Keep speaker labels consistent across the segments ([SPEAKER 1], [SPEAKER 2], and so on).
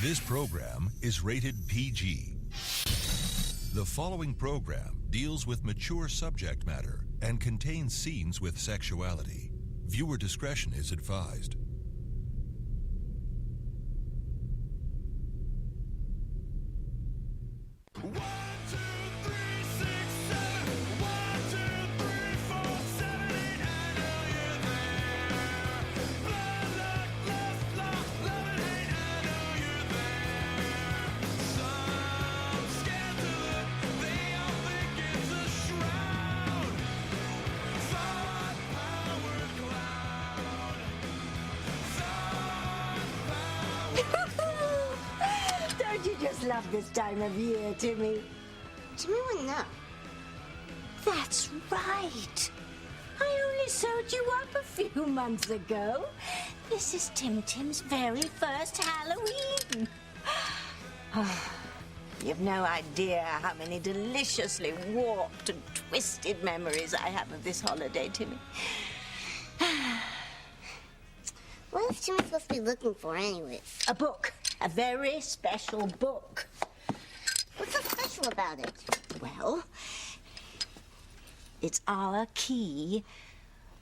[SPEAKER 1] This program is rated PG. The following program deals with mature subject matter and contains scenes with sexuality. Viewer discretion is advised.
[SPEAKER 2] Don't you just love this time of year, Timmy?
[SPEAKER 3] Timmy wouldn't know.
[SPEAKER 2] That's right. I only sewed you up a few months ago. This is Tim Tim's very first Halloween. You've no idea how many deliciously warped and twisted memories I have of this holiday, Timmy.
[SPEAKER 3] What is Timmy supposed to be looking for anyways?
[SPEAKER 2] A book. A very special book.
[SPEAKER 3] What's so special about it?
[SPEAKER 2] Well, it's our key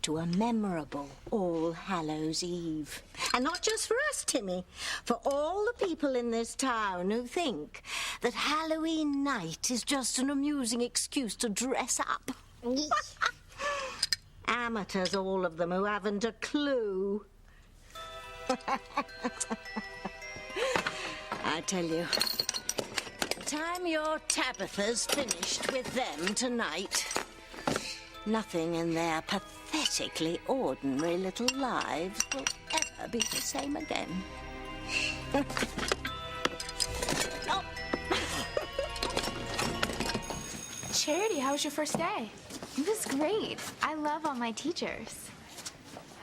[SPEAKER 2] to a memorable All Hallows Eve. And not just for us, Timmy, for all the people in this town who think that Halloween night is just an amusing excuse to dress up. Amateurs, all of them, who haven't a clue. I tell you, the time your Tabitha's finished with them tonight, nothing in their pathetically ordinary little lives will ever be the same again. Oh.
[SPEAKER 4] Charity, how was your first day?
[SPEAKER 5] It was great. I love all my teachers.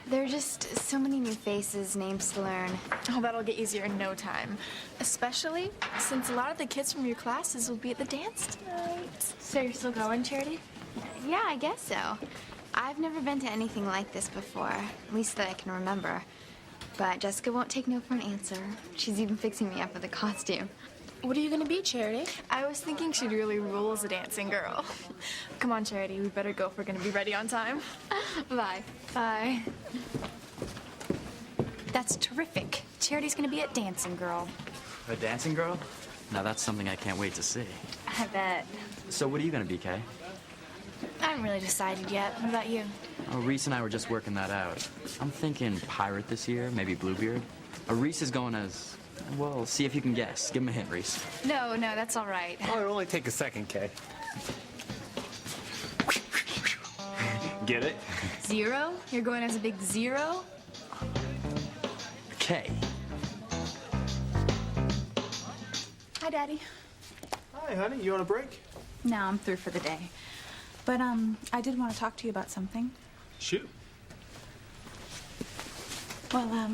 [SPEAKER 5] There are just so many new faces, names to learn.
[SPEAKER 4] Oh, that'll get easier in no time. Especially since a lot of the kids from your classes will be at the dance tonight. So you're still going, Charity?
[SPEAKER 5] Yeah, I guess so. I've never been to anything like this before, at least that I can remember. But Jessica won't take no for an answer. She's even fixing me up with a costume.
[SPEAKER 4] What are you gonna be, Charity? I was thinking she'd really rule as a dancing girl. Come on, Charity, we better go if we're gonna be ready on time.
[SPEAKER 5] Bye.
[SPEAKER 4] Bye. That's terrific. Charity's gonna be a dancing girl.
[SPEAKER 6] A dancing girl? Now that's something I can't wait to see.
[SPEAKER 5] I bet.
[SPEAKER 6] So what are you gonna be, Kay?
[SPEAKER 4] I haven't really decided yet. What about you?
[SPEAKER 6] Oh, Reese and I were just working that out. I'm thinking pirate this year, maybe Bluebeard. Reese is going as... Well, see if you can guess. Give him a hint, Reese.
[SPEAKER 4] No, that's all right.
[SPEAKER 7] Oh, it'll only take a second, Kay. Get it?
[SPEAKER 4] Zero? You're going as a big zero?
[SPEAKER 6] Kay.
[SPEAKER 4] Hi, Daddy.
[SPEAKER 7] Hi, honey. You on a break?
[SPEAKER 8] No, I'm through for the day. But, I did want to talk to you about something.
[SPEAKER 7] Shoot.
[SPEAKER 8] Well,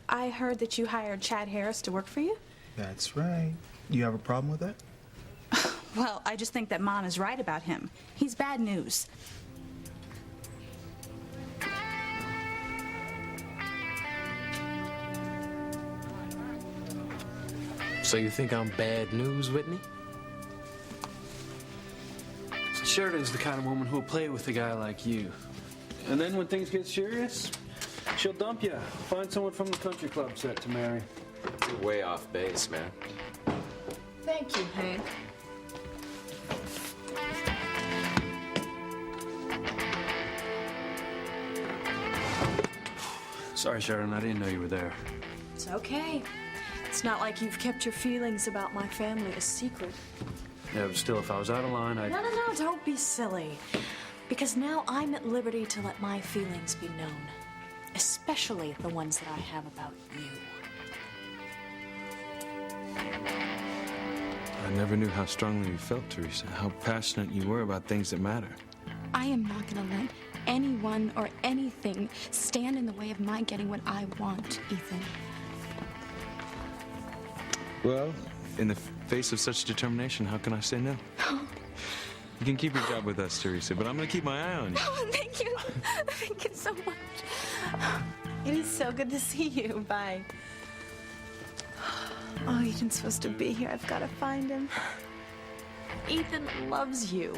[SPEAKER 8] I heard that you hired Chad Harris to work for you.
[SPEAKER 9] That's right. You have a problem with that?
[SPEAKER 8] Well, I just think that Mom is right about him. He's bad news.
[SPEAKER 10] So you think I'm bad news, Whitney?
[SPEAKER 11] Sheridan's the kind of woman who'll play with a guy like you. And then when things get serious, she'll dump you. Find someone from the country club set to marry.
[SPEAKER 10] You're way off base, man.
[SPEAKER 4] Thank you, Hank.
[SPEAKER 11] Sorry, Sheridan, I didn't know you were there.
[SPEAKER 12] It's okay. It's not like you've kept your feelings about my family a secret.
[SPEAKER 11] Yeah, but still, if I was out of line, I'd...
[SPEAKER 12] No, don't be silly. Because now I'm at liberty to let my feelings be known. Especially the ones that I have about you.
[SPEAKER 11] I never knew how strongly you felt, Teresa. How passionate you were about things that matter.
[SPEAKER 5] I am not gonna let anyone or anything stand in the way of my getting what I want, Ethan.
[SPEAKER 11] Well, in the face of such determination, how can I say no? You can keep your job with us, Teresa, but I'm gonna keep my eye on you.
[SPEAKER 5] Oh, thank you. Thank you so much.
[SPEAKER 12] It is so good to see you. Bye.
[SPEAKER 8] Oh, Ethan's supposed to be here. I've got to find him.
[SPEAKER 12] Ethan loves you.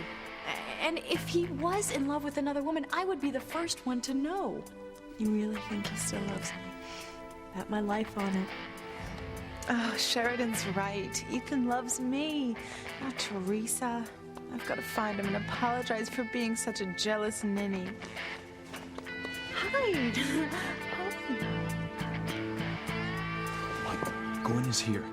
[SPEAKER 12] And if he was in love with another woman, I would be the first one to know.
[SPEAKER 8] You really think he still loves me?
[SPEAKER 12] Bet my life on it.
[SPEAKER 8] Oh, Sheridan's right. Ethan loves me, not Teresa. I've got to find him and apologize for being such a jealous ninny. Hide. Hide.
[SPEAKER 9] Gwen is here.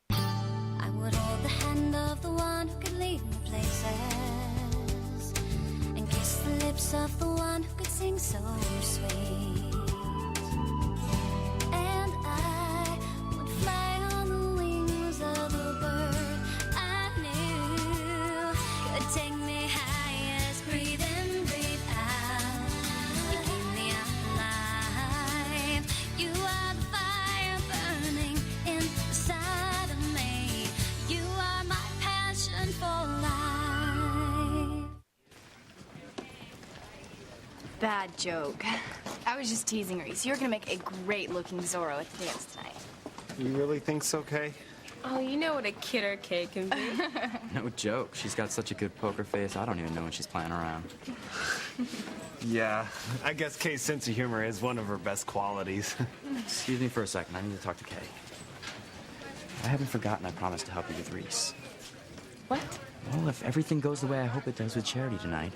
[SPEAKER 13] I would hold the hand of the one who could lead me places, and kiss the lips of the one who could sing so sweet. And I would fly on the wings of the bird I knew could take me highest. Breathe in, breathe out. You keep me alive. You are the fire burning inside of me. You are my passion for life.
[SPEAKER 5] Bad joke. I was just teasing Reese. You're gonna make a great-looking Zorro at the dance tonight.
[SPEAKER 7] You really think so, Kay?
[SPEAKER 14] Oh, you know what a kidder Kay can be.
[SPEAKER 6] No joke. She's got such a good poker face, I don't even know when she's playing around.
[SPEAKER 7] Yeah, I guess Kay's sense of humor is one of her best qualities.
[SPEAKER 6] Excuse me for a second. I need to talk to Kay. I haven't forgotten I promised to help you with Reese.
[SPEAKER 12] What?
[SPEAKER 6] Well, if everything goes the way I hope it does with Charity tonight,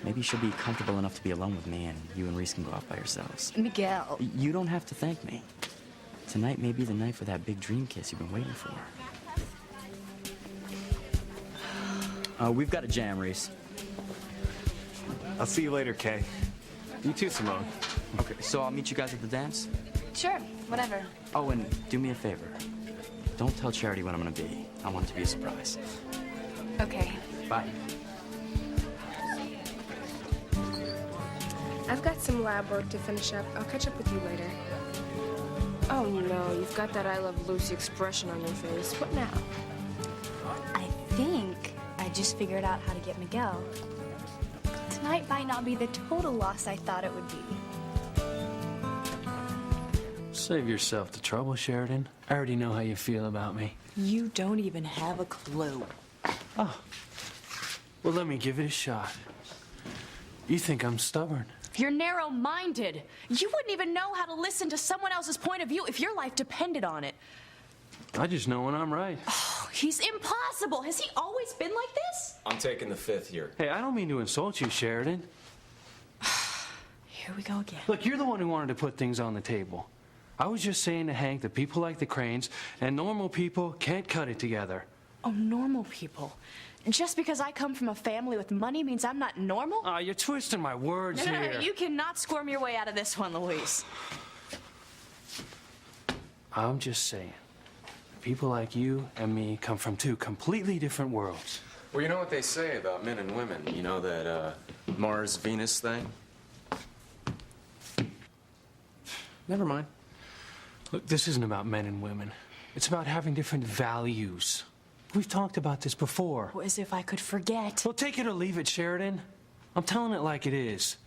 [SPEAKER 6] maybe she'll be comfortable enough to be alone with me and you and Reese can go off by yourselves.
[SPEAKER 5] Miguel.
[SPEAKER 6] You don't have to thank me. Tonight may be the night for that big dream kiss you've been waiting for. We've got a jam, Reese.
[SPEAKER 7] I'll see you later, Kay. You too, Simone.
[SPEAKER 6] Okay, so I'll meet you guys at the dance?
[SPEAKER 5] Sure, whatever.
[SPEAKER 6] Oh, and do me a favor. Don't tell Charity when I'm gonna be. I want it to be a surprise.
[SPEAKER 5] Okay.
[SPEAKER 6] Bye.
[SPEAKER 14] I've got some lab work to finish up. I'll catch up with you later. Oh no, you've got that I love Lucy expression on your face. What now?
[SPEAKER 5] I think I just figured out how to get Miguel. Tonight might not be the total loss I thought it would be.
[SPEAKER 11] Save yourself the trouble, Sheridan. I already know how you feel about me.
[SPEAKER 12] You don't even have a clue.
[SPEAKER 11] Oh. Well, let me give it a shot. You think I'm stubborn?
[SPEAKER 12] You're narrow-minded. You wouldn't even know how to listen to someone else's point of view if your life depended on it.
[SPEAKER 11] I just know when I'm right.
[SPEAKER 12] Oh, he's impossible. Has he always been like this?
[SPEAKER 10] I'm taking the fifth here.
[SPEAKER 11] Hey, I don't mean to insult you, Sheridan.
[SPEAKER 12] Here we go again.
[SPEAKER 11] Look, you're the one who wanted to put things on the table. I was just saying to Hank that people like the Cranes and normal people can't cut it together.
[SPEAKER 12] Oh, normal people. Just because I come from a family with money means I'm not normal?
[SPEAKER 11] Ah, you're twisting my words
[SPEAKER 12] No,
[SPEAKER 11] here.
[SPEAKER 12] you cannot squirm your way out of this one, Luis.
[SPEAKER 11] I'm just saying. People like you and me come from two completely different worlds.
[SPEAKER 10] Well, you know what they say about men and women? You know that Mars-Venus thing? Never mind.
[SPEAKER 11] Look, this isn't about men and women. It's about having different values. We've talked about this before.
[SPEAKER 12] Oh, as if I could forget.
[SPEAKER 11] Well, take it or leave it, Sheridan. I'm telling it like it is.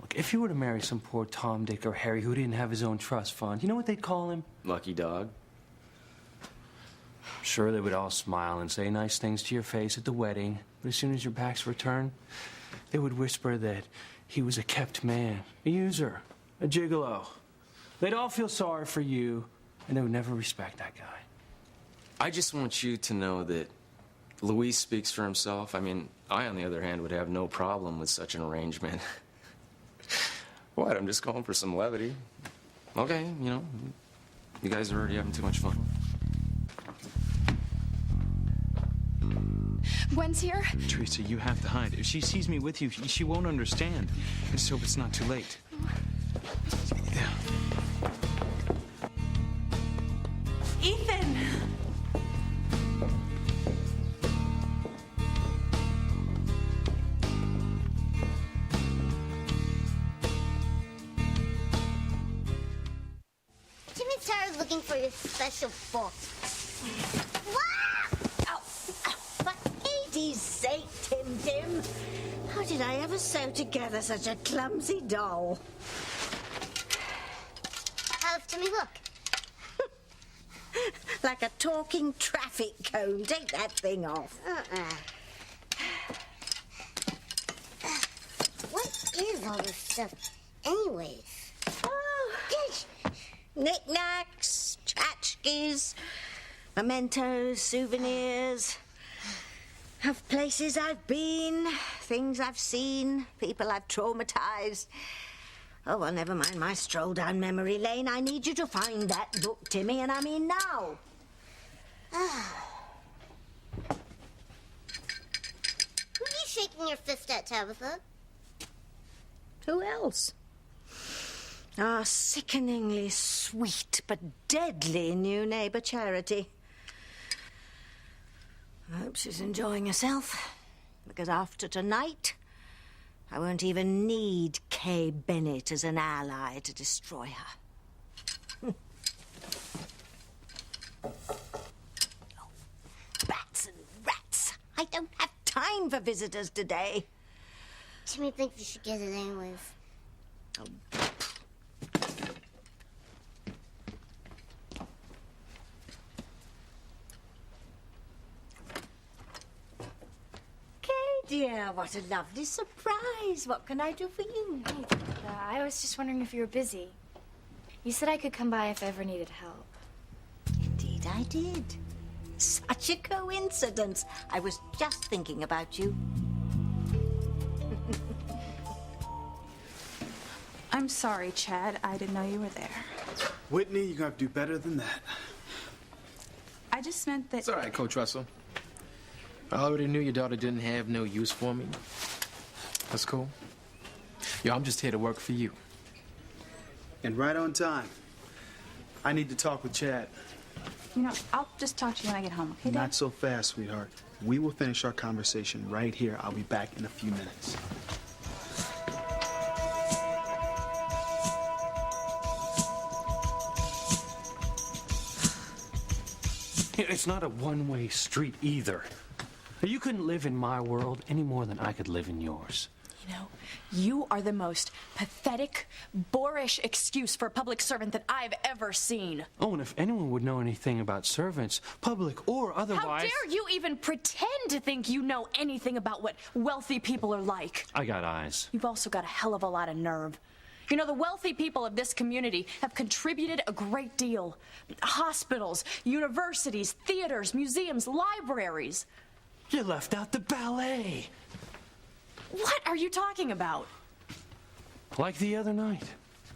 [SPEAKER 11] Look, if you were to marry some poor Tom, Dick, or Harry who didn't have his own trust fund, you know what they'd call him?
[SPEAKER 10] Lucky dog.
[SPEAKER 11] Sure, they would all smile and say nice things to your face at the wedding, but as soon as your backs were turned, they would whisper that he was a kept man, a user, a gigolo. They'd all feel sorry for you, and they would never respect that guy.
[SPEAKER 10] I just want you to know that Luis speaks for himself. I mean, I, on the other hand, would have no problem with such an arrangement. What? I'm just calling for some levity. Okay, you know, you guys are already having too much fun.
[SPEAKER 5] Gwen's here?
[SPEAKER 9] Teresa, you have to hide. If she sees me with you, she won't understand. I just hope it's not too late.
[SPEAKER 12] Ethan!
[SPEAKER 3] Jimmy's tired looking for your special book. Wow!
[SPEAKER 2] Ow! Ow! For 80's sake, Tim Tim! How did did I ever sew together such a clumsy doll?
[SPEAKER 3] How's Timmy look?
[SPEAKER 2] Like a talking traffic cone. Take that thing off.
[SPEAKER 3] What is all this stuff, anyways?
[SPEAKER 2] Knickknacks, tchotchkes, mementos, souvenirs of places I've been, things I've seen, people I've traumatized. Oh, well, never mind my stroll down memory lane. I need you to find that book, Timmy, and I mean now.
[SPEAKER 3] Who are you shaking your fist at, Tabitha?
[SPEAKER 2] Who else? Our sickeningly sweet but deadly new neighbour, Charity. I hope she's enjoying herself, because after tonight, I won't even need Kay Bennett as an ally to destroy her. Oh, bats and rats! I don't have time for visitors today.
[SPEAKER 3] Timmy thinks you should get it anyways.
[SPEAKER 2] Oh. Dear, what a lovely surprise. What can I do for you?
[SPEAKER 5] I was just wondering if you were busy. You said I could come by if I ever needed help.
[SPEAKER 2] Indeed I did. Such a coincidence. I was just thinking about you.
[SPEAKER 8] I'm sorry, Chad. I didn't know you were there.
[SPEAKER 15] Whitney, you're gonna have to do better than that.
[SPEAKER 8] I just meant that...
[SPEAKER 16] It's all right, Coach Russell. I already knew your daughter didn't have no use for me. That's cool. Yo, I'm just here to work for you.
[SPEAKER 15] And right on time. I need to talk with Chad.
[SPEAKER 8] You know, I'll just talk to you when I get home, okay, Dad?
[SPEAKER 15] Not so fast, sweetheart. We will finish our conversation right here. I'll be back in a few minutes.
[SPEAKER 11] It's not a one-way street either. You couldn't live in my world any more than I could live in yours.
[SPEAKER 12] You know, you are the most pathetic, boorish excuse for a public servant that I've ever seen.
[SPEAKER 11] Oh, and if anyone would know anything about servants, public or otherwise...
[SPEAKER 12] How dare you even pretend to think you know anything about what wealthy people are like?
[SPEAKER 11] I got eyes.
[SPEAKER 12] You've also got a hell of a lot of nerve. You know, the wealthy people of this community have contributed a great deal. Hospitals, universities, theaters, museums, libraries.
[SPEAKER 11] You left out the ballet.
[SPEAKER 12] What are you talking about?
[SPEAKER 11] Like the other night.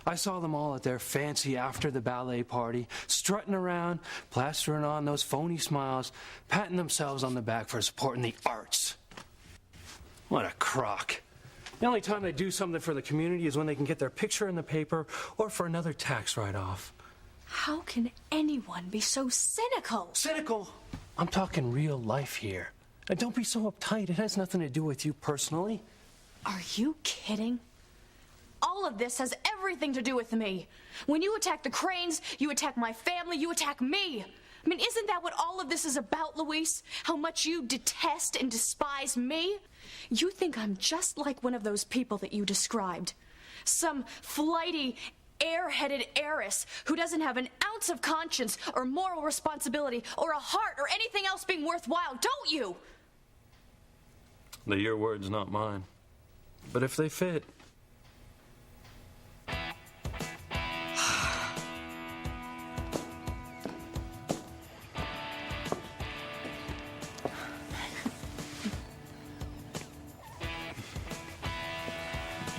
[SPEAKER 11] I saw them all at their fancy after the ballet party, strutting around, plastering on those phony smiles, patting themselves on the back for supporting the arts. What a crock. The only time they do something for the community is when they can get their picture in the paper or for another tax write-off.
[SPEAKER 12] How can anyone be so cynical?
[SPEAKER 11] Cynical? I'm talking real life here. And don't be so uptight. It has nothing to do with you personally.
[SPEAKER 12] Are you kidding? All of this has everything to do with me. When you attack the Cranes, you attack my family, you attack me. I mean, isn't that what all of this is about, Luis? How much you detest and despise me? You think I'm just like one of those people that you described. Some flighty, airheaded heiress who doesn't have an ounce of conscience or moral responsibility or a heart or anything else being worthwhile, don't you?
[SPEAKER 11] They're your words, not mine. But if they fit...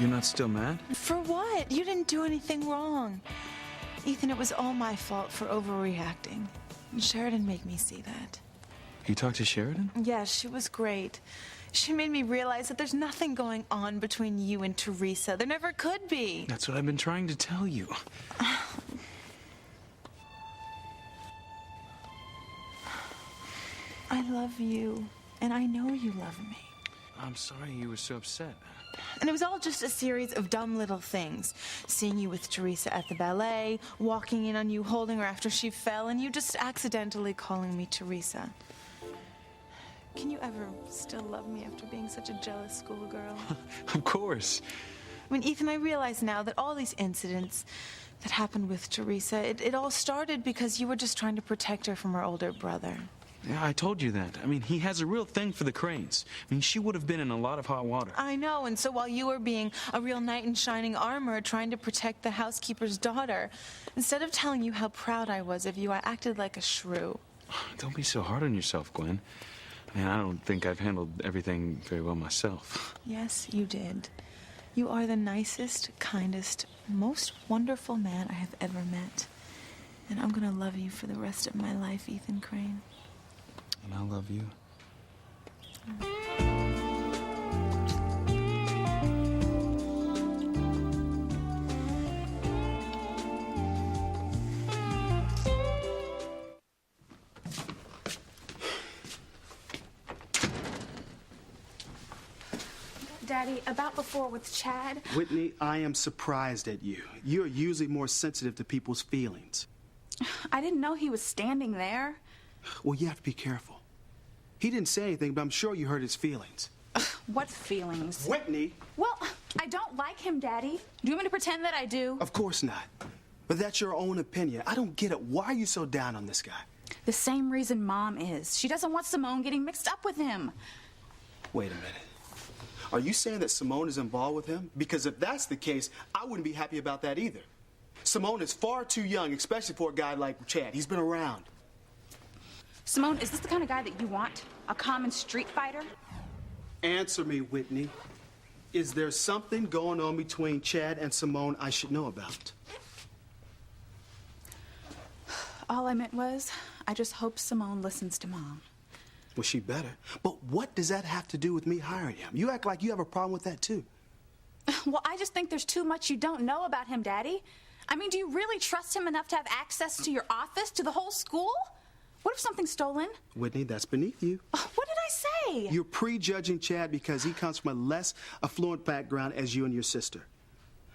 [SPEAKER 15] You're not still mad?
[SPEAKER 8] For what? You didn't do anything wrong. Ethan, it was all my fault for overreacting. And Sheridan made me see that.
[SPEAKER 15] You talked to Sheridan?
[SPEAKER 8] Yes, she was great. She made me realize that there's nothing going on between you and Teresa. There never could be.
[SPEAKER 15] That's what I've been trying to tell you.
[SPEAKER 8] I love you, and I know you love me.
[SPEAKER 15] I'm sorry you were so upset.
[SPEAKER 8] And it was all just a series of dumb little things. Seeing you with Teresa at the ballet, walking in on you holding her after she fell, and you just accidentally calling me Teresa. Can you ever still love me after being such a jealous schoolgirl?
[SPEAKER 9] Of course.
[SPEAKER 8] I mean, Ethan, I realize now that all these incidents that happened with Teresa, it all started because you were just trying to protect her from her older brother.
[SPEAKER 9] Yeah, I told you that. I mean, he has a real thing for the Cranes. I mean, she would have been in a lot of hot water.
[SPEAKER 8] I know, and so while you were being a real knight in shining armor trying to protect the housekeeper's daughter, instead of telling you how proud I was of you, I acted like a shrew.
[SPEAKER 9] Don't be so hard on yourself, Gwen. I mean, I don't think I've handled everything very well myself.
[SPEAKER 8] Yes, you did. You are the nicest, kindest, most wonderful man I have ever met. And I'm gonna love you for the rest of my life, Ethan Crane.
[SPEAKER 9] And I love you.
[SPEAKER 12] Daddy, about before with Chad.
[SPEAKER 15] Whitney, I am surprised at you. You're usually more sensitive to people's feelings.
[SPEAKER 12] I didn't know he was standing there.
[SPEAKER 15] Well, you have to be careful. He didn't say anything, but I'm sure you hurt his feelings.
[SPEAKER 12] What feelings?
[SPEAKER 15] Whitney!
[SPEAKER 12] Well, I don't like him, Daddy. Do you want me to pretend that I do?
[SPEAKER 15] Of course not. But that's your own opinion. I don't get it. Why are you so down on this guy?
[SPEAKER 12] The same reason Mom is. She doesn't want Simone getting mixed up with him.
[SPEAKER 15] Wait a minute. Are you saying that Simone is involved with him? Because if that's the case, I wouldn't be happy about that either. Simone is far too young, especially for a guy like Chad. He's been around.
[SPEAKER 12] Simone, is this the kind of guy that you want? A common street fighter?
[SPEAKER 15] Answer me, Whitney. Is there something going on between Chad and Simone I should know about?
[SPEAKER 12] All I meant was, I just hope Simone listens to Mom.
[SPEAKER 15] Well, she better. But what does that have to do with me hiring him? You act like you have a problem with that, too.
[SPEAKER 12] Well, I just think there's too much you don't know about him, Daddy. I mean, do you really trust him enough to have access to your office, to the whole school? What if something's stolen?
[SPEAKER 15] Whitney, that's beneath you.
[SPEAKER 12] What did I say?
[SPEAKER 15] You're prejudging Chad because he comes from a less affluent background as you and your sister.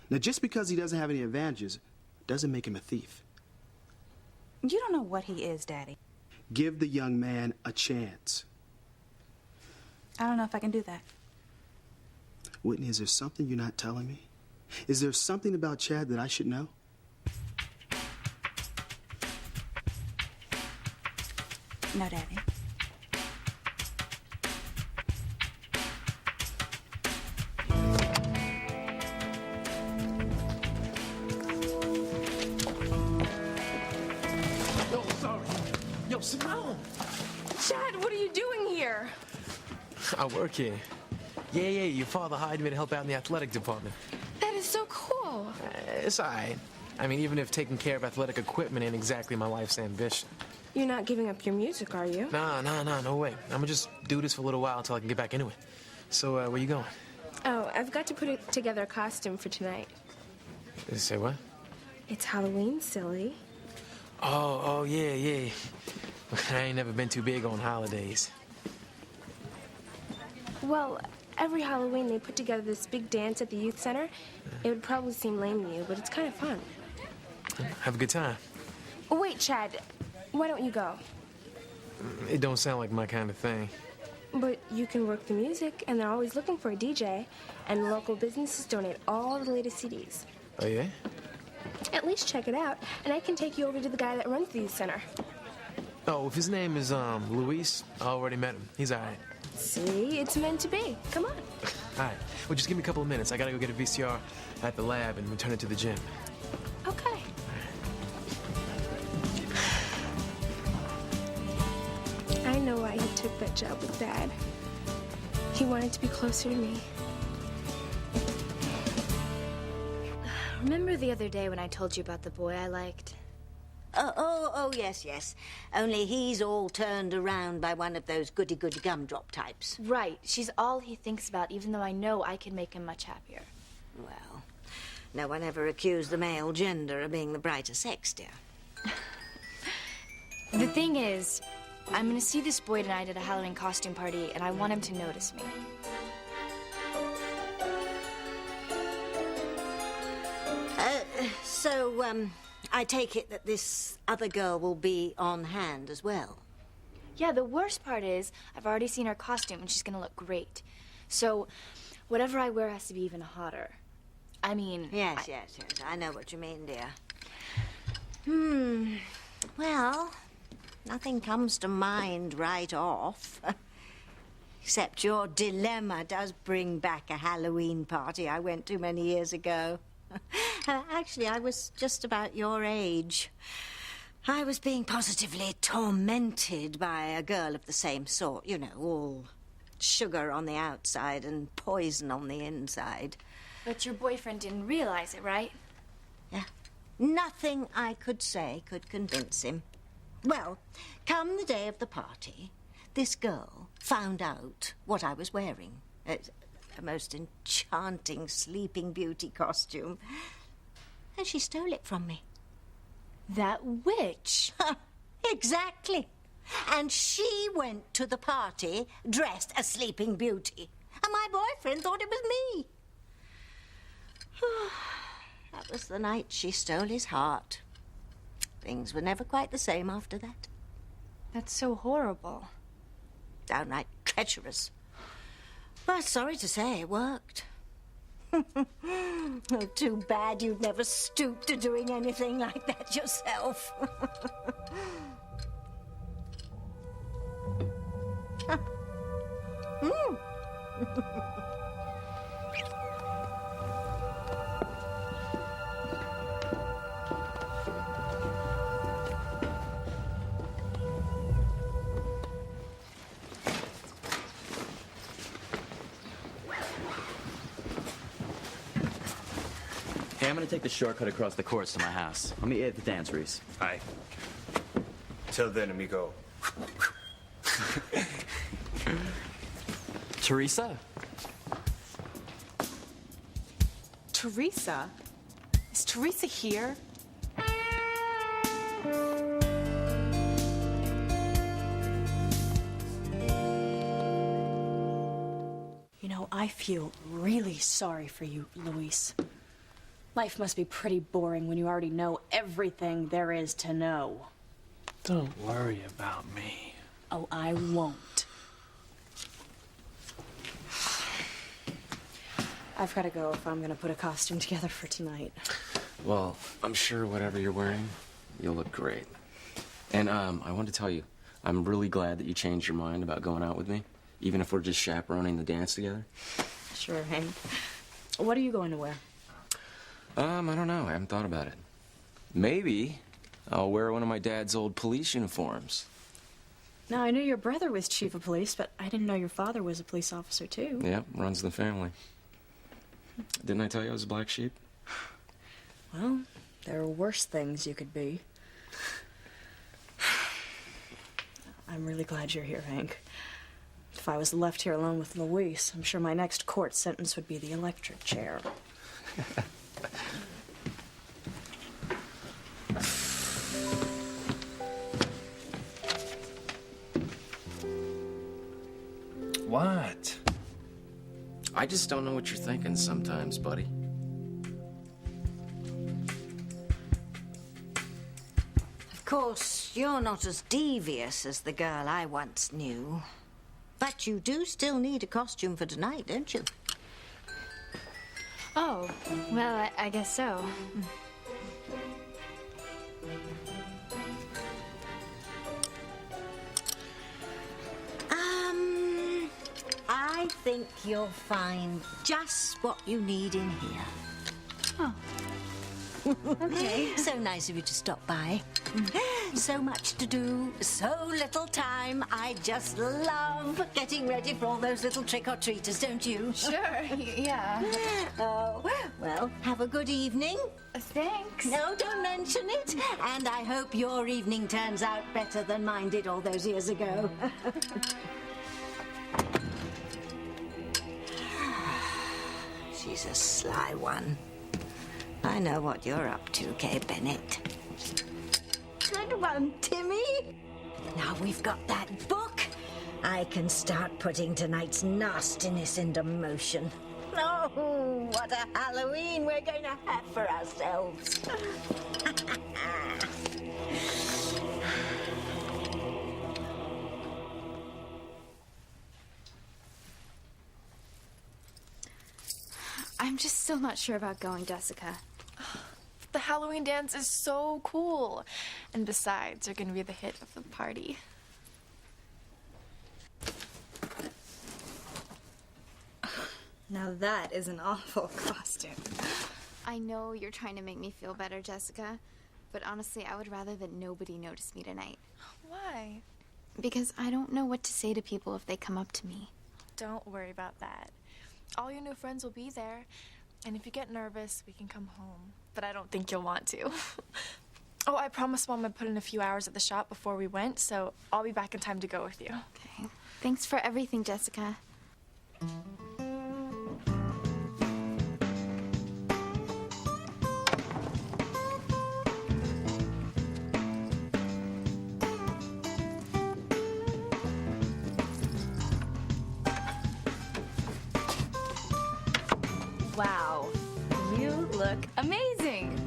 [SPEAKER 15] Now, just because he doesn't have any advantages doesn't make him a thief.
[SPEAKER 12] You don't know what he is, Daddy.
[SPEAKER 15] Give the young man a chance.
[SPEAKER 12] I don't know if I can do that.
[SPEAKER 15] Whitney, is there something you're not telling me? Is there something about Chad that I should know?
[SPEAKER 12] No, Daddy.
[SPEAKER 16] Yo, sorry. Yo, Simone!
[SPEAKER 12] Chad, what are you doing here?
[SPEAKER 16] I work here. Yeah, your father hired me to help out in the athletic department.
[SPEAKER 12] That is so cool.
[SPEAKER 16] It's all right. I mean, even if taking care of athletic equipment ain't exactly my life's ambition.
[SPEAKER 14] You're not giving up your music, are you?
[SPEAKER 16] Nah, no way. I'm gonna just do this for a little while until I can get back into it. So, where you going?
[SPEAKER 14] Oh, I've got to put together a costume for tonight.
[SPEAKER 16] Say what?
[SPEAKER 14] It's Halloween, silly.
[SPEAKER 16] Oh, yeah. I ain't never been too big on holidays.
[SPEAKER 14] Well, every Halloween they put together this big dance at the youth center. It would probably seem lame to you, but it's kind of fun.
[SPEAKER 16] Have a good time.
[SPEAKER 14] Oh, wait, Chad. Why don't you go?
[SPEAKER 16] It don't sound like my kind of thing.
[SPEAKER 14] But you can work the music, and they're always looking for a DJ, and local businesses donate all the latest CDs.
[SPEAKER 16] Oh, yeah?
[SPEAKER 14] At least check it out, and I can take you over to the guy that runs the youth center.
[SPEAKER 16] Oh, if his name is, Luis, I already met him. He's all right.
[SPEAKER 14] See, it's meant to be. Come on.
[SPEAKER 16] All right. Well, just give me a couple of minutes. I gotta go get a VCR at the lab and return it to the gym.
[SPEAKER 14] Okay. I know why he took that job with Dad. He wanted to be closer to me.
[SPEAKER 5] Remember the other day when I told you about the boy I liked?
[SPEAKER 2] Oh, yes. Only he's all turned around by one of those goody-goody gumdrop types.
[SPEAKER 5] Right. She's all he thinks about, even though I know I can make him much happier.
[SPEAKER 2] Well, no one ever accused the male gender of being the brighter sex, dear.
[SPEAKER 5] The thing is, I'm gonna see this boy tonight at a Halloween costume party, and I want him to notice me.
[SPEAKER 2] So, I take it that this other girl will be on hand as well.
[SPEAKER 5] Yeah, the worst part is I've already seen her costume and she's gonna look great. So whatever I wear has to be even hotter. I mean...
[SPEAKER 2] Yes. I know what you mean, dear. Well, nothing comes to mind right off. Except your dilemma does bring back a Halloween party I went to many years ago. Actually, I was just about your age. I was being positively tormented by a girl of the same sort. You know, all sugar on the outside and poison on the inside.
[SPEAKER 5] But your boyfriend didn't realize it, right?
[SPEAKER 2] Yeah. Nothing I could say could convince him. Well, come the day of the party, this girl found out what I was wearing. It's a most enchanting Sleeping Beauty costume. And she stole it from me.
[SPEAKER 12] That witch?
[SPEAKER 2] Exactly. And she went to the party dressed as Sleeping Beauty. And my boyfriend thought it was me. That was the night she stole his heart. Things were never quite the same after that.
[SPEAKER 5] That's so horrible.
[SPEAKER 2] Downright treacherous. But sorry to say, it worked. Oh, too bad you'd never stoop to doing anything like that yourself.
[SPEAKER 6] Hey, I'm gonna take the shortcut across the courts to my house. I'll meet you at the dance, Reese.
[SPEAKER 7] Aye. Till then, amigo.
[SPEAKER 6] Teresa?
[SPEAKER 8] Teresa? Is Teresa here?
[SPEAKER 12] You know, I feel really sorry for you, Luis. Life must be pretty boring when you already know everything there is to know.
[SPEAKER 11] Don't worry about me.
[SPEAKER 12] Oh, I won't. I've got to go if I'm going to put a costume together for tonight.
[SPEAKER 10] Well, I'm sure whatever you're wearing, you'll look great. And I wanted to tell you, I'm really glad that you changed your mind about going out with me, even if we're just chaperoning the dance together.
[SPEAKER 12] Sure, Hank. What are you going to wear?
[SPEAKER 10] I don't know. I haven't thought about it. Maybe I'll wear one of my dad's old police uniforms.
[SPEAKER 12] Now, I knew your brother was chief of police, but I didn't know your father was a police officer, too.
[SPEAKER 10] Yep, runs the family. Didn't I tell you I was a black sheep?
[SPEAKER 12] Well, there are worse things you could be. I'm really glad you're here, Hank. If I was left here alone with Luis, I'm sure my next court sentence would be the electric chair.
[SPEAKER 10] What? I just don't know what you're thinking sometimes, buddy.
[SPEAKER 2] Of course, you're not as devious as the girl I once knew. But you do still need a costume for tonight, don't you?
[SPEAKER 5] Oh, well, I guess so.
[SPEAKER 2] I think you'll find just what you need in here.
[SPEAKER 5] Oh. Okay.
[SPEAKER 2] So nice of you to stop by. So much to do, so little time. I just love getting ready for all those little trick-or-treaters, don't you?
[SPEAKER 5] Sure, yeah.
[SPEAKER 2] Oh, well, have a good evening.
[SPEAKER 5] Thanks.
[SPEAKER 2] No, don't mention it. And I hope your evening turns out better than mine did all those years ago. She's a sly one. I know what you're up to, Kay Bennett. Good one, Timmy. Now we've got that book, I can start putting tonight's nastiness into motion. Oh, what a Halloween we're going to have for ourselves.
[SPEAKER 5] still not sure about going, Jessica.
[SPEAKER 4] The Halloween dance is so cool. And besides, you're gonna be the hit of the party.
[SPEAKER 17] Now that is an awful costume.
[SPEAKER 5] I know you're trying to make me feel better, Jessica, but honestly, I would rather that nobody notice me tonight.
[SPEAKER 4] Why?
[SPEAKER 5] Because I don't know what to say to people if they come up to me.
[SPEAKER 4] Don't worry about that. All your new friends will be there. And if you get nervous, we can come home. But I don't think you'll want to. Oh, I promised Mom I'd put in a few hours at the shop before we went, so I'll be back in time to go with you.
[SPEAKER 5] Okay. Thanks for everything, Jessica.
[SPEAKER 17] Wow, you look amazing.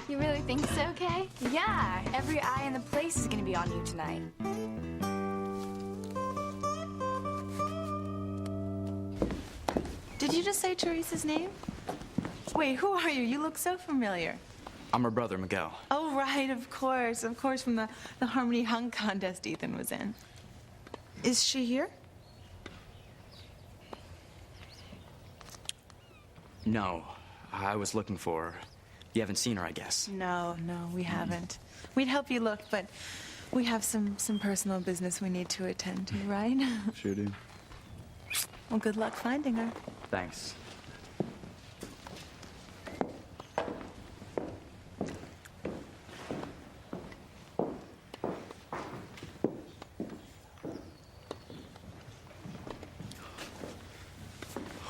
[SPEAKER 5] You really think so, Kay?
[SPEAKER 12] Yeah, every eye in the place is gonna be on you tonight.
[SPEAKER 8] Did you just say Teresa's name? Wait, who are you? You look so familiar.
[SPEAKER 6] I'm her brother, Miguel.
[SPEAKER 8] Oh, right, of course, from the Harmony Hung contest Ethan was in. Is she here?
[SPEAKER 6] No, I was looking for her. You haven't seen her, I guess.
[SPEAKER 8] No, we haven't. We'd help you look, but we have some personal business we need to attend to, right?
[SPEAKER 9] Sure do.
[SPEAKER 8] Well, good luck finding her.
[SPEAKER 6] Thanks.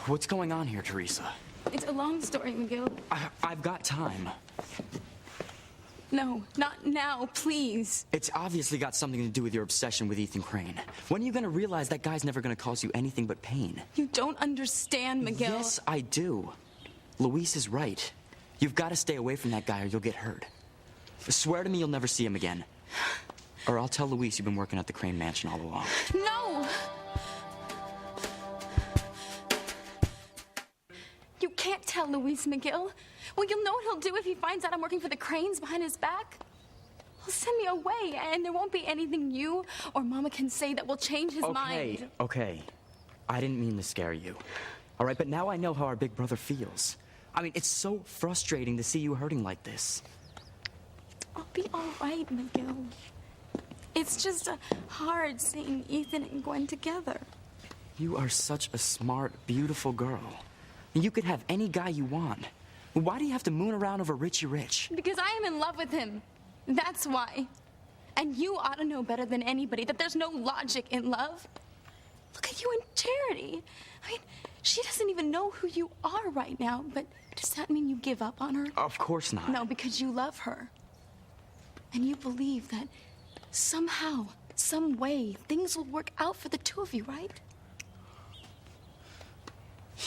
[SPEAKER 6] What's going on here, Teresa?
[SPEAKER 12] It's a long story, Miguel.
[SPEAKER 6] I've got time.
[SPEAKER 12] No, not now, please.
[SPEAKER 6] It's obviously got something to do with your obsession with Ethan Crane. When are you gonna realize that guy's never gonna cause you anything but pain?
[SPEAKER 12] You don't understand, Miguel.
[SPEAKER 6] Yes, I do. Luis is right. You've got to stay away from that guy or you'll get hurt. Swear to me you'll never see him again. Or I'll tell Luis you've been working at the Crane Mansion all along.
[SPEAKER 12] No! You can't tell Luis, Miguel. Well, you'll know what he'll do if he finds out I'm working for the Cranes behind his back. He'll send me away, and there won't be anything you or Mama can say that will change his mind.
[SPEAKER 6] Okay. I didn't mean to scare you. All right, but now I know how our big brother feels. I mean, it's so frustrating to see you hurting like this.
[SPEAKER 12] I'll be all right, Miguel. It's just hard seeing Ethan and Gwen together.
[SPEAKER 6] You are such a smart, beautiful girl. You could have any guy you want. Why do you have to moon around over Richie Rich?
[SPEAKER 12] Because I am in love with him. That's why. And you ought to know better than anybody that there's no logic in love. Look at you and Charity. I mean, she doesn't even know who you are right now, but does that mean you give up on her?
[SPEAKER 6] Of course not.
[SPEAKER 12] No, because you love her. And you believe that somehow, some way, things will work out for the two of you, right?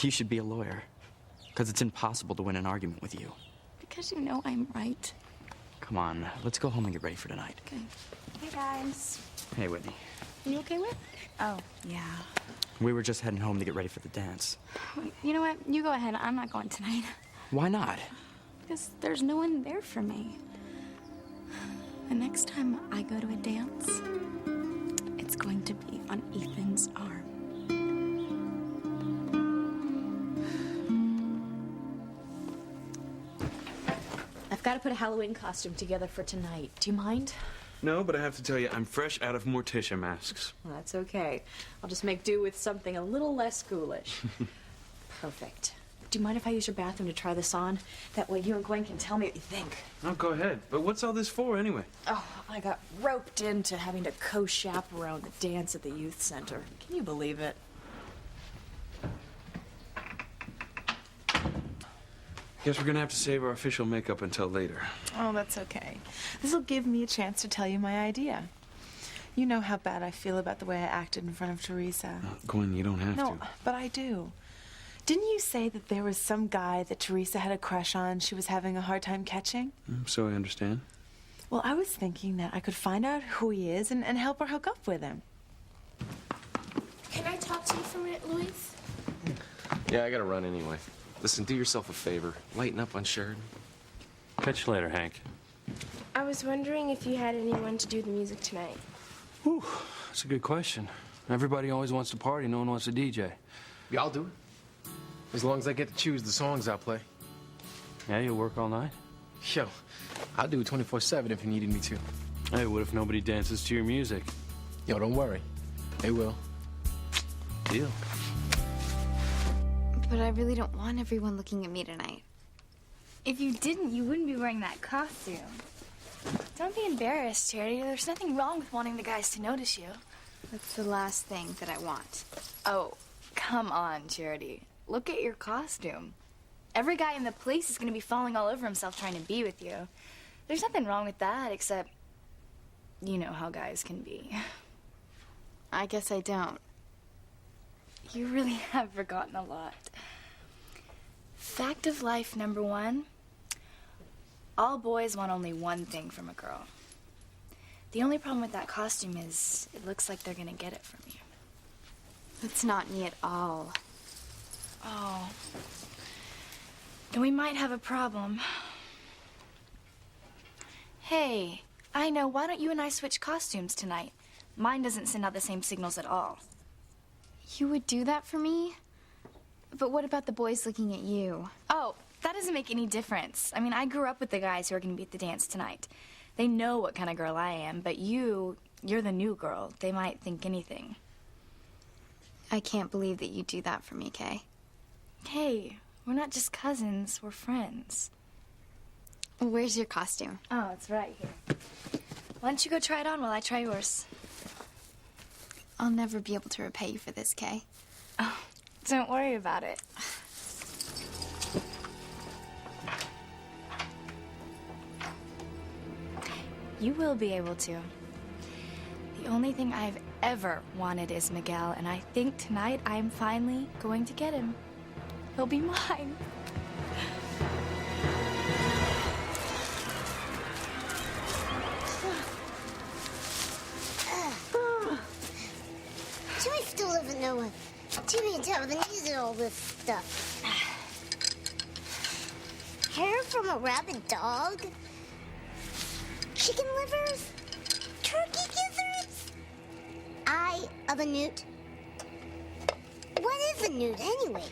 [SPEAKER 6] You should be a lawyer. Because it's impossible to win an argument with you.
[SPEAKER 12] Because you know I'm right.
[SPEAKER 6] Come on, let's go home and get ready for tonight.
[SPEAKER 12] Okay. Hey, guys.
[SPEAKER 6] Hey, Whitney.
[SPEAKER 12] You okay with? Oh, yeah.
[SPEAKER 6] We were just heading home to get ready for the dance.
[SPEAKER 12] You know what? You go ahead. I'm not going tonight.
[SPEAKER 6] Why not?
[SPEAKER 12] Because there's no one there for me. The next time I go to a dance, it's going to be on Ethan's arm.
[SPEAKER 17] I've got to put a Halloween costume together for tonight. Do you mind?
[SPEAKER 9] No, but I have to tell you, I'm fresh out of Morticia masks.
[SPEAKER 17] Well, that's okay. I'll just make do with something a little less ghoulish. Perfect. Do you mind if I use your bathroom to try this on? That way you and Gwen can tell me what you think.
[SPEAKER 9] Oh, go ahead. But what's all this for, anyway?
[SPEAKER 17] Oh, I got roped into having to co-chaperone the dance at the youth center. Can you believe it?
[SPEAKER 9] Guess we're gonna have to save our official makeup until later.
[SPEAKER 8] Oh, that's okay. This'll give me a chance to tell you my idea. You know how bad I feel about the way I acted in front of Teresa.
[SPEAKER 9] Gwen, you don't have
[SPEAKER 8] No,
[SPEAKER 9] to.
[SPEAKER 8] but I do. Didn't you say that there was some guy that Teresa had a crush on she was having a hard time catching?
[SPEAKER 9] So I understand.
[SPEAKER 8] Well, I was thinking that I could find out who he is and help her hook up with him.
[SPEAKER 4] Can I talk to you for a minute, Luis?
[SPEAKER 10] Yeah, I gotta run anyway. Listen, do yourself a favor. Lighten up on Sheridan.
[SPEAKER 11] Catch you later, Hank.
[SPEAKER 14] I was wondering if you had anyone to do the music tonight.
[SPEAKER 11] Whew, that's a good question. Everybody always wants to party. No one wants to DJ.
[SPEAKER 16] Yeah, I'll do it. As long as I get to choose the songs I'll play.
[SPEAKER 11] Yeah, you'll work all night?
[SPEAKER 16] Yo, I'll do it 24/7 if you needed me to.
[SPEAKER 11] Hey, what if nobody dances to your music?
[SPEAKER 16] Yo, don't worry. They will.
[SPEAKER 11] Deal.
[SPEAKER 5] But I really don't want everyone looking at me tonight.
[SPEAKER 12] If you didn't, you wouldn't be wearing that costume. Don't be embarrassed, Charity. There's nothing wrong with wanting the guys to notice you.
[SPEAKER 5] That's the last thing that I want.
[SPEAKER 12] Oh, come on, Charity. Look at your costume. Every guy in the place is going to be falling all over himself trying to be with you. There's nothing wrong with that, except you know how guys can be.
[SPEAKER 5] I guess I don't.
[SPEAKER 12] You really have forgotten a lot. Fact of life number 1. All boys want only one thing from a girl. The only problem with that costume is it looks like they're gonna get it from you.
[SPEAKER 5] That's not me at all.
[SPEAKER 12] Oh. Then we might have a problem. Hey, I know, why don't you and I switch costumes tonight? Mine doesn't send out the same signals at all.
[SPEAKER 5] You would do that for me? But what about the boys looking at you?
[SPEAKER 12] Oh, that doesn't make any difference. I mean, I grew up with the guys who are going to be at the dance tonight. They know what kind of girl I am, but you're the new girl. They might think anything.
[SPEAKER 5] I can't believe that you do that for me, Kay.
[SPEAKER 12] Hey, we're not just cousins, we're friends.
[SPEAKER 5] Where's your costume?
[SPEAKER 12] Oh, it's right here. Why don't you go try it on while I try yours?
[SPEAKER 5] I'll never be able to repay you for this, Kay.
[SPEAKER 12] Oh, don't worry about it. You will be able to. The only thing I've ever wanted is Miguel, and I think tonight I'm finally going to get him. He'll be mine.
[SPEAKER 3] Jimmy still doesn't know what Jimmy and Tabitha needs and all this stuff. Hair from a rabid dog? Chicken livers? Turkey gizzards? Eye of a newt? What is a newt anyway?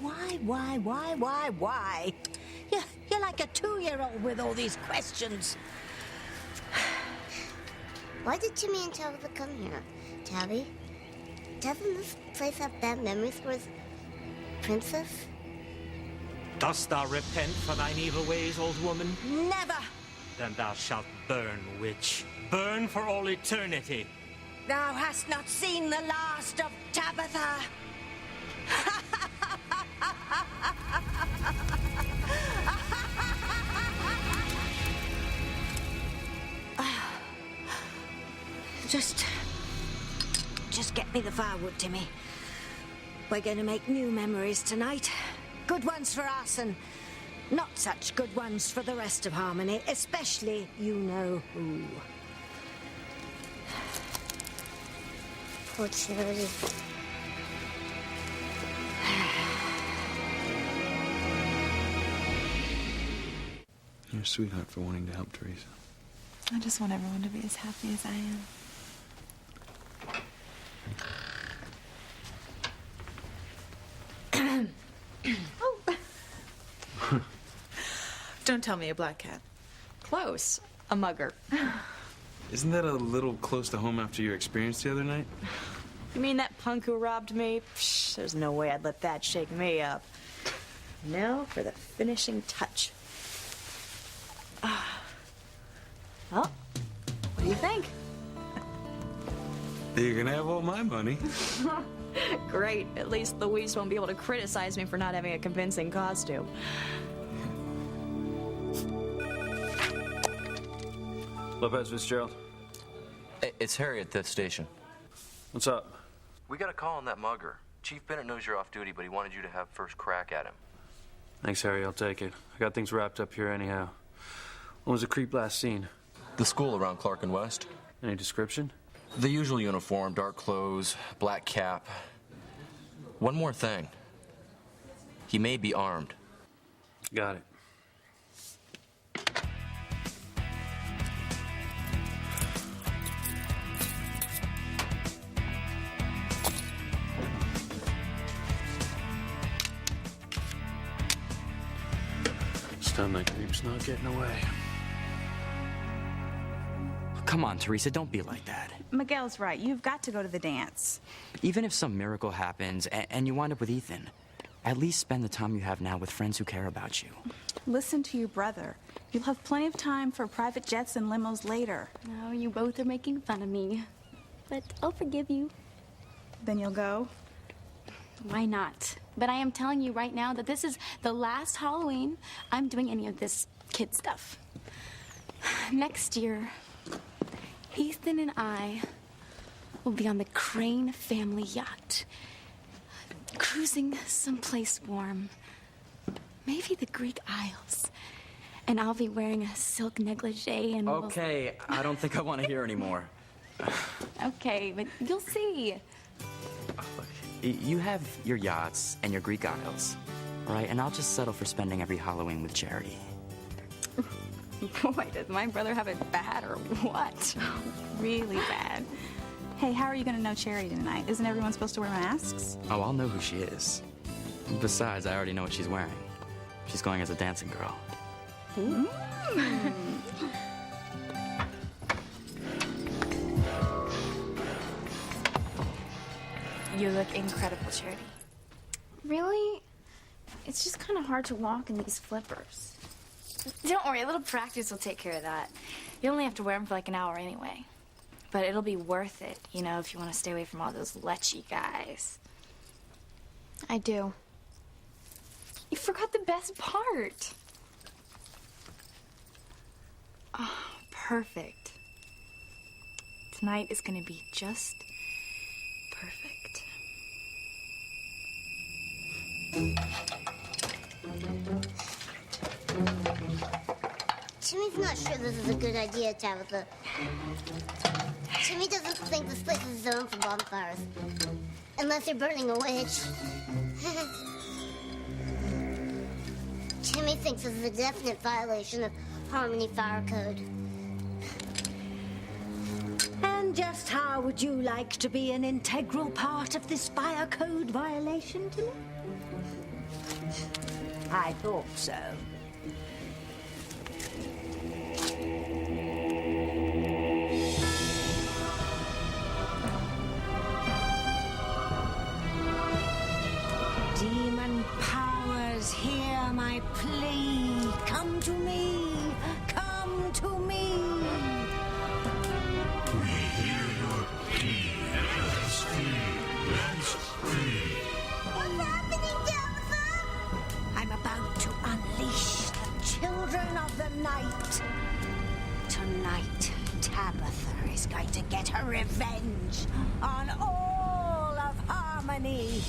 [SPEAKER 2] Why? You're like a 2-year-old with all these questions.
[SPEAKER 3] Why did Jimmy and Tabitha come here? Tabby, doesn't this place have bad memories for its princess?
[SPEAKER 18] Dost thou repent for thine evil ways, old woman?
[SPEAKER 2] Never!
[SPEAKER 18] Then thou shalt burn, witch. Burn for all eternity.
[SPEAKER 2] Thou hast not seen the last of Tabitha. Just get me the firewood, Timmy. We're going to make new memories tonight. Good ones for us and not such good ones for the rest of Harmony, especially you know who.
[SPEAKER 3] Poor Charity.
[SPEAKER 9] You're a sweetheart for wanting to help Teresa.
[SPEAKER 8] I just want everyone to be as happy as I am. Don't tell me a black cat.
[SPEAKER 17] Close. A mugger.
[SPEAKER 9] Isn't that a little close to home after your experience the other night?
[SPEAKER 17] You mean that punk who robbed me? Psh, there's no way I'd let that shake me up. Now for the finishing touch. Well, what do you think?
[SPEAKER 9] You're gonna have all my money.
[SPEAKER 17] Great. At least Louise won't be able to criticize me for not having a convincing costume.
[SPEAKER 11] Lopez Fitzgerald.
[SPEAKER 19] It's Harry at the station.
[SPEAKER 11] What's up?
[SPEAKER 19] We got a call on that mugger. Chief Bennett knows you're off duty, but he wanted you to have first crack at him.
[SPEAKER 11] Thanks, Harry. I'll take it. I got things wrapped up here anyhow. When was the creep last seen?
[SPEAKER 19] The school around Clark and West.
[SPEAKER 11] Any description?
[SPEAKER 19] The usual uniform, dark clothes, black cap. One more thing. He may be armed.
[SPEAKER 11] Got it. Stun that creep's not getting away.
[SPEAKER 6] Come on, Teresa, don't be like that.
[SPEAKER 20] Miguel's right. You've got to go to the dance.
[SPEAKER 6] Even if some miracle happens and you wind up with Ethan, at least spend the time you have now with friends who care about you.
[SPEAKER 20] Listen to your brother. You'll have plenty of time for private jets and limos later.
[SPEAKER 5] No, you both are making fun of me. But I'll forgive you.
[SPEAKER 20] Then you'll go?
[SPEAKER 5] Why not? But I am telling you right now that this is the last Halloween I'm doing any of this kid stuff. Next year, Ethan and I will be on the Crane family yacht, cruising someplace warm, maybe the Greek Isles. And I'll be wearing a silk negligee and
[SPEAKER 6] Okay, I don't think I want to hear anymore.
[SPEAKER 5] Okay, but you'll see.
[SPEAKER 6] You have your yachts and your Greek Isles, all right? And I'll just settle for spending every Halloween with Charity.
[SPEAKER 20] Boy, does my brother have it bad or what? Really bad. Hey, how are you going to know Charity tonight? Isn't everyone supposed to wear masks?
[SPEAKER 6] Oh, I'll know who she is. Besides, I already know what she's wearing. She's going as a dancing girl.
[SPEAKER 4] You look incredible, Charity.
[SPEAKER 5] Really? It's just kind of hard to walk in these flippers.
[SPEAKER 4] Don't worry, a little practice will take care of that. You only have to wear them for like an hour anyway. But it'll be worth it, you know, if you want to stay away from all those lechy guys.
[SPEAKER 5] I do.
[SPEAKER 4] You forgot the best part. Oh, perfect. Tonight is gonna be just perfect.
[SPEAKER 3] Timmy's not sure this is a good idea, Tabitha. Timmy doesn't think this place is zoned for bonfires. Unless you're burning a witch. Timmy thinks this is a definite violation of Harmony Fire Code.
[SPEAKER 2] And just how would you like to be an integral part of this fire code violation, Timmy? I thought so. Demon powers, hear my plea. Come to me, come to me.
[SPEAKER 13] We hear your plea. Let's free. Let's free.
[SPEAKER 3] What's happening, Tabitha?
[SPEAKER 2] I'm about to unleash the children of the night. Tonight, Tabitha is going to get her revenge on all of Harmony.